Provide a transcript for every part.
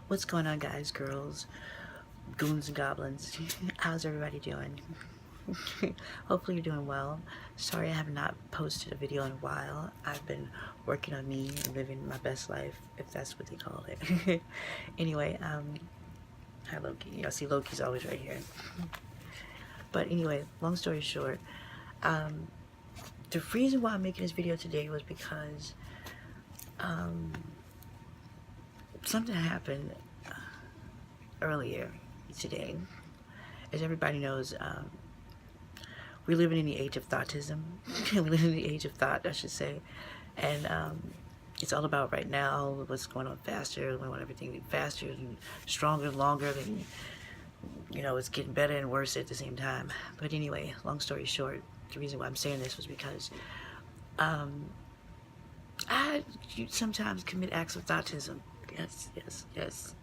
What's going on, guys, girls, goons and goblins? How's everybody doing? Hopefully you're doing well. Sorry I have not posted a video in a while. I've been working on me and living my best life, if that's what they call it. Anyway, hi Loki. You know, see, Loki's always right here. But anyway, long story short, the reason why I'm making this video today was because something happened earlier today. As everybody knows, we're living in the age of thoughtism. We live in the age of thought, I should say. And it's all about right now, what's going on faster. We want everything to be faster and stronger and longer. And, you know, it's getting better and worse at the same time. But anyway, long story short, the reason why I'm saying this was because I sometimes commit acts of thoughtism. Yes.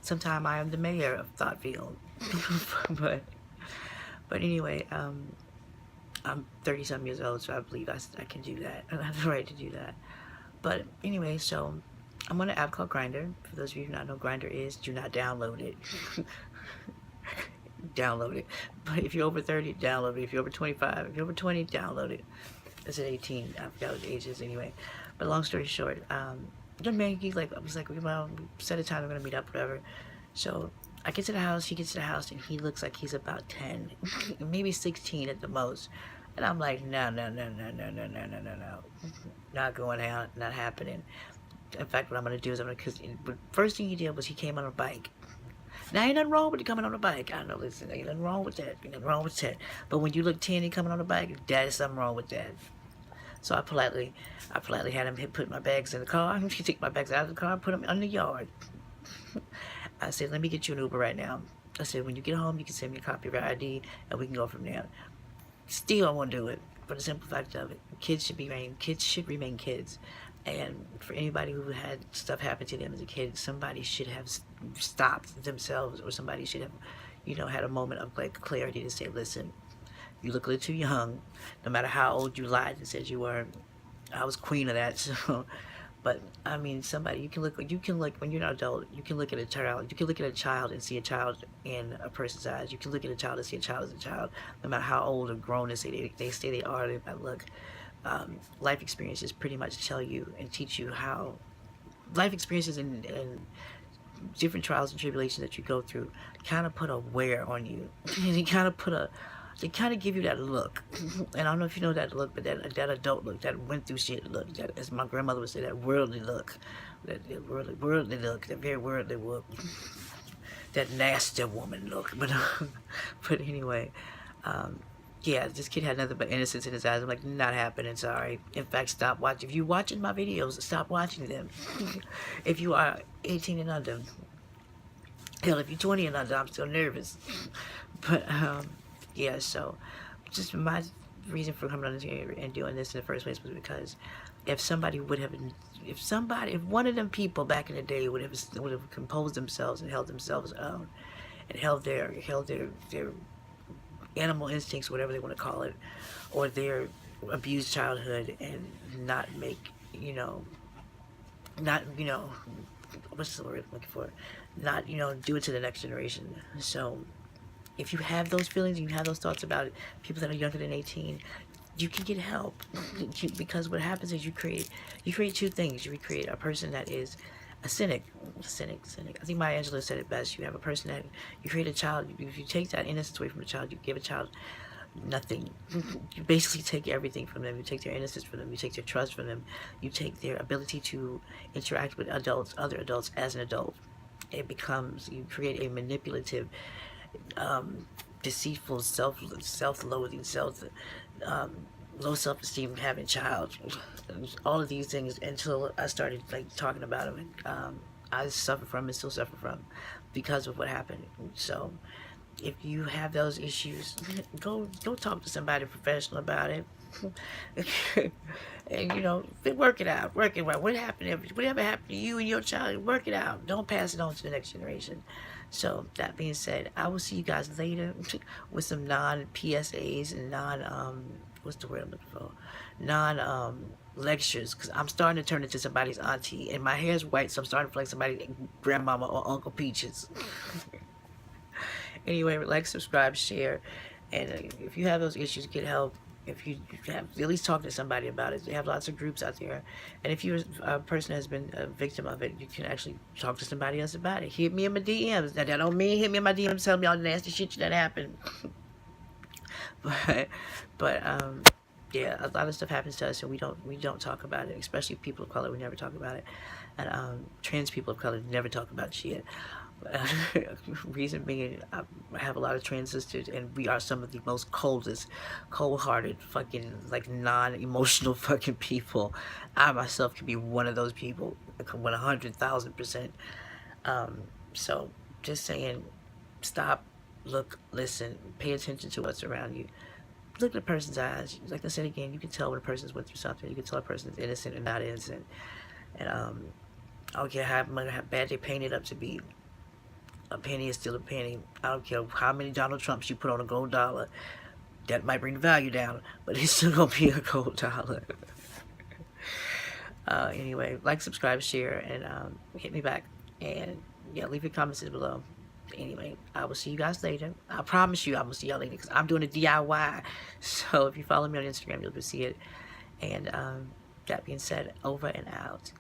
Sometimes I am the mayor of Thougtville. but anyway, I'm 30-something years old, so I believe I can do that. I have the right to do that. But anyway, so I'm on an app called Grindr. For those of you who do not know what Grindr is, do not download it. Download it. But if you're over 30, download it. If you're over 25, if you're over 20, download it. It's at 18. I forgot what the age is anyway. But long story short, young man, I was like, well, we set a time, we're gonna meet up, whatever. So I get to the house, he gets to the house, and he looks like he's about 10, maybe 16 at the most. And I'm like, no, not going out, not happening. In fact, what I'm gonna do is because the first thing he did was he came on a bike. Now, ain't nothing wrong with you coming on a bike. I know, listen, ain't nothing wrong with that. Ain't nothing wrong with that. But when you look 10 and coming on a bike, that is something wrong with that. So I politely had him put my bags in the car. He took my bags out of the car, put them in the yard. I said, let me get you an Uber right now. I said, when you get home, you can send me a copy of your ID, and we can go from there. Still, I won't do it for the simple fact of it. Kids should remain kids. And for anybody who had stuff happen to them as a kid, somebody should have stopped themselves, or somebody should have, you know, had a moment of like clarity to say, listen, you look a little too young, no matter how old you lied and said you were. I was queen of that, so. But I mean, somebody, you can look when you're an adult, you can look at a child, you can look at a child and see a child in a person's eyes. You can look at a child and see a child as a child, no matter how old or grown they say they are. They might look. Life experiences pretty much tell you and teach you how. Life experiences and different trials and tribulations that you go through kind of put a wear on you. They kind of give you that look. And I don't know if you know that look, but that adult look, that went through shit look, that, as my grandmother would say, that worldly look, that worldly look, that very worldly look, that nasty woman look. But anyway, yeah, this kid had nothing but innocence in his eyes. I'm like, not happening, sorry. In fact, stop watching. If you're watching my videos, stop watching them. If you are 18 and under, hell, if you're 20 and under, I'm still nervous. But, yeah, so just my reason for coming on here and doing this in the first place was because if one of them people back in the day would have composed themselves and held themselves own and held their animal instincts, whatever they want to call it, or their abused childhood, and not make, what's the word I'm looking for? Not, do it to the next generation. So if you have those feelings, you have those thoughts about it, people that are younger than 18, you can get help. Because what happens is you create two things. You create a person that is a cynic. I think Maya Angelou said it best. You have a person that, you create a child, if you take that innocence away from a child, you give a child nothing. You basically take everything from them. You take their innocence from them. You take their trust from them. You take their ability to interact with other adults as an adult. You create a manipulative, deceitful, self-loathing, low self-esteem having child. All of these things, until I started talking about them, I suffer from and still suffer from because of what happened. So if you have those issues, go talk to somebody professional about it. And work it out. Whatever happened to you and your child, work it out. Don't pass it on to the next generation. So that being said, I will see you guys later with some non-PSAs and what's the word I'm looking for? lectures, because I'm starting to turn into somebody's auntie, and my hair's white, so I'm starting to feel like somebody's grandmama or Uncle Peaches. Anyway, like, subscribe, share, and if you have those issues, get help. If you have, at least talk to somebody about it. They have lots of groups out there. And if you're a person that has been a victim of it, you can actually talk to somebody else about it. Hit me in my DMs. Now, that don't mean hit me in my DMs, tell me all the nasty shit that happened. but yeah, a lot of stuff happens to us, and we don't talk about it. Especially people of color, we never talk about it. And trans people of color never talk about shit. Reason being, I have a lot of trans sisters, and we are some of the most coldest, cold-hearted, fucking, like, non-emotional fucking people. I myself could be one of those people, 100,000%. So, just saying, stop, look, listen, pay attention to what's around you. Look at a person's eyes. Like I said again, you can tell when a person's went through something. You can tell a person is innocent or not innocent. And I don't care how bad they paint it up to be. A penny is still a penny. I don't care how many Donald Trumps you put on a gold dollar. That might bring the value down, but it's still gonna be a gold dollar. Anyway, like, subscribe, share, and hit me back. And yeah, leave your comments below. Anyway, I will see you guys later. I promise you I will see y'all later, because I'm doing a DIY. So if you follow me on Instagram, you'll see it. And that being said, over and out.